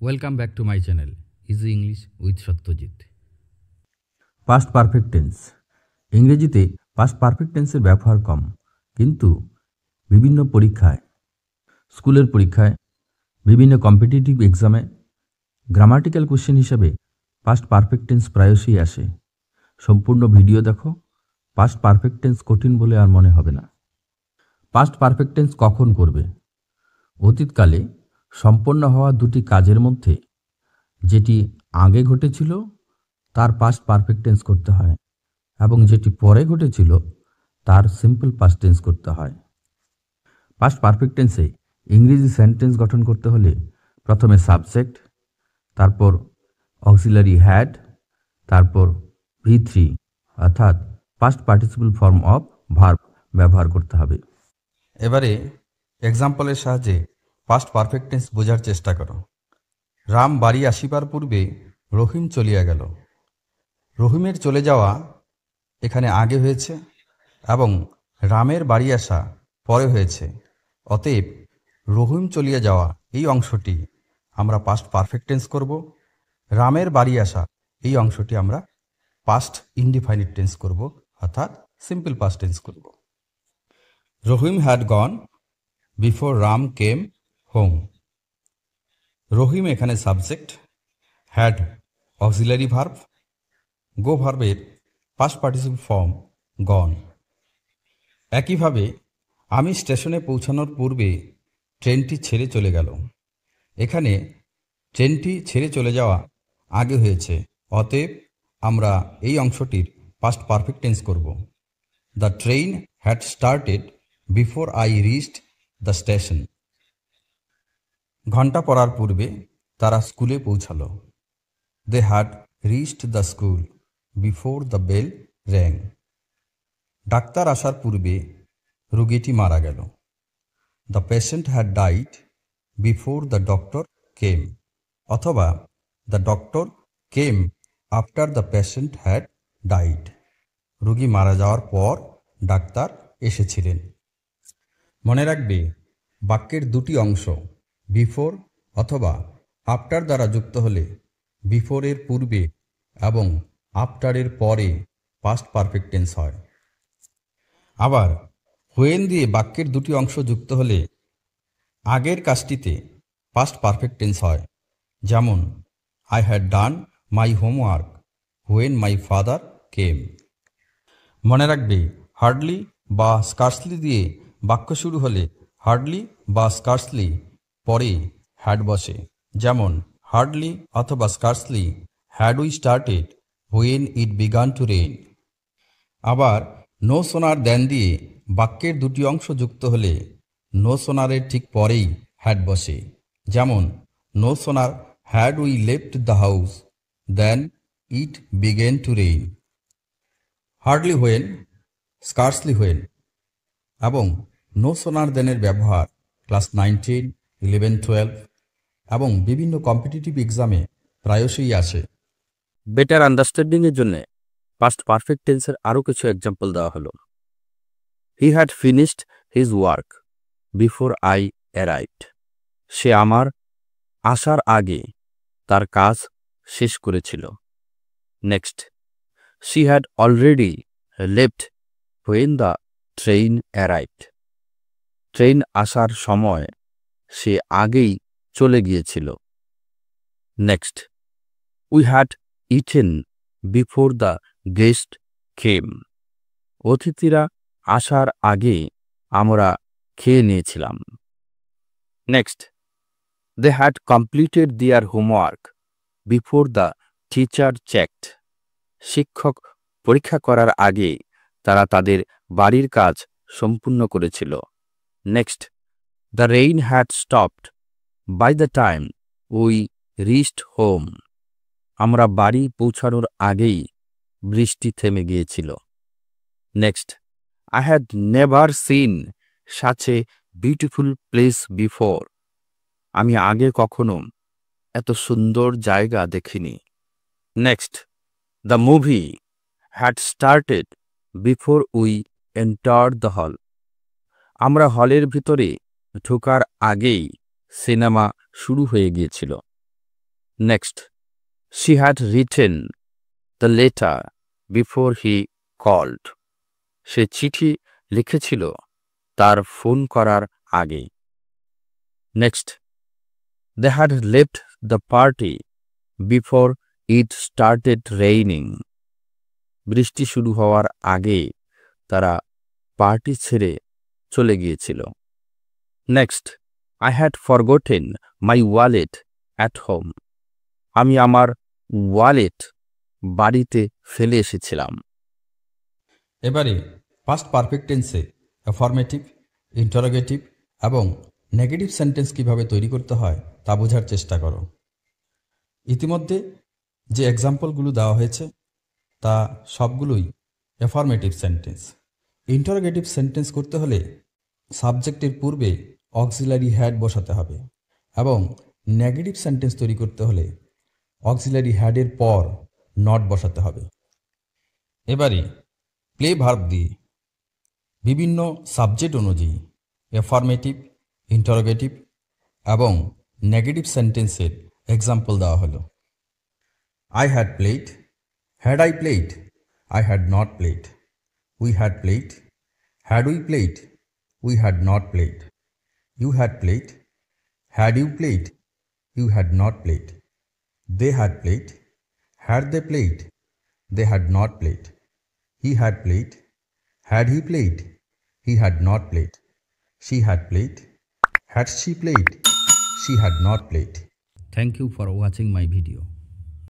Welcome back to my channel easy English with Satyajit. Past perfect tense. ইংরেজিতে past perfect টেন্সের ব্যবহার কম, কিন্তু বিভিন্ন পরীক্ষায়, স্কুলের পরীক্ষায়, বিভিন্ন কম্পিটিটিভ এক্সামে গ্রামাটিক্যাল কোশ্চেন হিসাবে পাস্ট পারফেক্ট টেন্স প্রায়শই আসে। সম্পূর্ণ ভিডিও দেখো, পাস্ট পারফেক্ট টেন্স কঠিন বলে আর মনে হবে না। পাস্ট পারফেক্ট টেন্স কখন করবে? অতীতকালে সম্পন্ন হওয়া দুটি কাজের মধ্যে যেটি আগে ঘটেছিল তার পাস্ট পারফেক্ট টেন্স করতে হয়, এবং যেটি পরে ঘটেছিল তার সিম্পল পাস্ট টেন্স করতে হয়। পাস্ট পারফেক্ট টেন্সে ইংরেজি সেন্টেন্স গঠন করতে হলে প্রথমে সাবজেক্ট, তারপর অক্সিলারি হ্যাড, তারপর V3 অর্থাৎ past participle form of verb ব্যবহার করতে হবে। এবারে এক্সাম্পলের সাহায্যে পাস্ট পারফেক্ট টেন্স বোঝার চেষ্টা করো। রাম বাড়ি আসিবার পূর্বে রহিম চলিয়া গেল। রহিমের চলে যাওয়া এখানে আগে হয়েছে এবং রামের বাড়ি আসা পরে হয়েছে। অতএব রহিম চলিয়া যাওয়া এই অংশটি আমরা পাস্ট পারফেক্ট টেন্স করব। রামের বাড়ি আসা এই অংশটি আমরা পাস্ট ইনডিফাইনিট টেন্স করব, অর্থাৎ সিম্পল পাস্ট টেন্স করব। Rahim had gone before Ram came home. Rahim এখানে subject, had auxiliary verb, go ভার্বের পাস্ট পার্টিসিপল ফর্ম গন। একইভাবে আমি স্টেশনে পৌঁছানোর পূর্বে ট্রেনটি ছেড়ে চলে গেল। এখানে ট্রেনটি ছেড়ে চলে যাওয়া আগে হয়েছে, অতএব আমরা এই অংশটির পাস্ট পারফেক্ট টেন্স করব। The train had started before I reached the station. ঘণ্টা পড়ার পূর্বে তারা স্কুলে পৌঁছালো। They had reached the school before the bell rang. ডাক্তার আসার পূর্বে রোগীটি মারা গেল। The patient had died before the doctor came, অথবা the doctor came after the patient had died. রোগী মারা যাওয়ার পর ডাক্তার এসেছিলেন। মনে রাখবে, বাক্যের দুটি অংশ বিফোর অথবা আফটার দ্বারা যুক্ত হলে বিফোরের পূর্বে এবং আফটারের পরে পাস্ট পারফেক্ট টেন্স হয়। আবার হোয়েন দিয়ে বাক্যের দুটি অংশ যুক্ত হলে আগের কাজটিতে পাস্ট পারফেক্ট টেন্স হয়। যেমন, I had done my homework when my father came. মনে রাখবে, হার্ডলি বা স্কার্সলি দিয়ে বাক্য শুরু হলে হার্ডলি বা স্কার্সলি পরে হ্যাড বসে। যেমন, হার্ডলি অথবা scarcely had we started when it began to rain. আবার নো সোনার দেন দিয়ে বাক্যের দুটি অংশ যুক্ত হলে নো সোনারের ঠিক পরেই হ্যাড বসে। যেমন, no sooner had we left the house then it began to rain. Hardly when, scarcely when এবং নো সোনার দেনের ব্যবহার ক্লাস 9, 10, 11, 12 এবং বিভিন্ন কম্পিটিটিভ এক্সামে প্রায়শই আসে। বেটার আন্ডারস্ট্যান্ডিংয়ের জন্য পাস্ট পারফেক্ট টেন্সের আরও কিছু এক্সাম্পল দেওয়া হলো। He had finished his work before I arrived. সে আমার আসার আগে তার কাজ শেষ করেছিল। Next, she had already left when the train arrived. Train আসার সময় সে আগেই চলে গিয়েছিল। Next, we had eaten before the guest came. অতিথিরা আসার আগে আমরা খেয়ে নিয়েছিলাম। Next, they had completed their homework before the teacher checked. শিক্ষক পরীক্ষা করার আগে তারা তাদের বাড়ির কাজ সম্পূর্ণ করেছিল। Next, the rain had stopped by the time we reached home. আমরা বাড়ি পৌঁছানোর আগেই বৃষ্টি থেমে গিয়েছিল। Next, I had never seen such a beautiful place before. আমি আগে কখনো এত সুন্দর জায়গা দেখিনি। Next, the movie had started before we entered the hall. আমরা হলের ভিতরে ঢোকার আগেই সিনেমা শুরু হয়ে গিয়েছিল। Next, she had written the letter before he called. সে চিঠি লিখেছিল তার ফোন করার আগে। Next, they had left the party before it started raining. বৃষ্টি শুরু হওয়ার আগে তারা পার্টি ছেড়ে চলে গিয়েছিল। Next, I had forgotten my wallet at home. আমি আমার ওয়ালেট বাড়িতে ফেলে এসেছিলাম। এবারে পাস্ট পারফেক্ট টেন্সে অ্যাফার্মেটিভ, ইন্টারোগেটিভ এবং নেগেটিভ সেন্টেন্স কিভাবে তৈরি করতে হয় তা বোঝার চেষ্টা করো। ইতিমধ্যে যে এক্সাম্পলগুলো দেওয়া হয়েছে তা সবগুলোই অ্যাফার্মেটিভ সেন্টেন্স। ইন্টারোগেটিভ সেন্টেন্স করতে হলে সাবজেক্টের পূর্বে অক্সিলারি হ্যাড বসাতে হবে এবং নেগেটিভ সেন্টেন্স তৈরি করতে হলে অক্সিলারি হ্যাডের পর নট বসাতে হবে। এবারে প্লে ভার্ব দিয়ে বিভিন্ন সাবজেক্ট অনুযায়ী অ্যাফার্মেটিভ, ইন্টারোগেটিভ এবং নেগেটিভ সেন্টেন্সের এক্সাম্পল দেওয়া হলো। I had played, had I played, I had not played. We had played, had we played, we had not played. You had played, had you played, you had not played. They had played, had they played, they had not played. He had played, had he played, he had not played. She had played, had she played, she had not played. Thank you for watching my video.